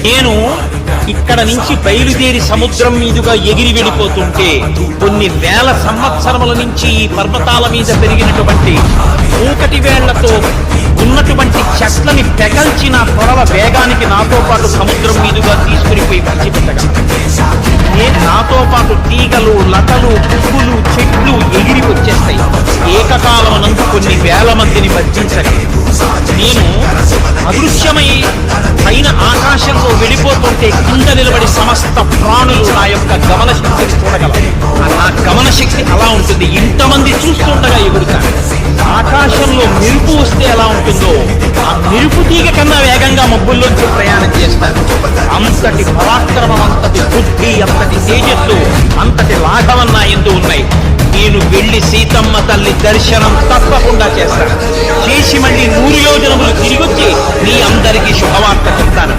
నేను ఇక్కడ నుంచి బయలుదేరి సముద్రం మీదుగా ఎగిరి వెళ్ళిపోతుంటే కొన్ని వేల సంవత్సరముల నుంచి ఈ పర్వతాల మీద పెరిగినటువంటి మూకటి వేళ్లతో ఉన్నటువంటి చెట్లని పెకల్చిన పొరవ వేగానికి నాతో పాటు సముద్రం మీదుగా తీసుకునిపోయి విడిచిపెట్టగా నేను నాతో పాటు తీగలు, లతలు, పువ్వులు, చెట్లు ఎగిరి వచ్చేస్తాయి. ఏకకాలమునందు కొన్ని వేల మందిని వర్జించండి. నేను అదృశ్యమై పైన ఆకాశంలో వెళ్ళిపోతుంటే కింద నిలబడి సమస్త ప్రాణులు నా యొక్క గమన శక్తిని చూడగలరు. నా గమన శక్తి అలా ఉంటుంది. ఇంతమంది చూస్తుండగా ఎగురుతాను. ఆకాశంలో మెరుపు వస్తే ఎలా ఉంటుందో ఆ మెరుపు తీగ కన్నా వేగంగా మబ్బుల్లోంచి ప్రయాణం చేస్తాను. అంతటి పరాక్రమం, అంతటి బుద్ధి, అంతటి తేజస్సు, అంతటి లాఘవం నా యందు ఉన్నాయి. నేను వెళ్లి సీతమ్మ తల్లి దర్శనం తప్పకుండా చేస్తాను. చేసి మళ్ళీ 100 యోజనములు తిరిగొచ్చి మీ అందరికీ శుభవార్త చెప్తాను.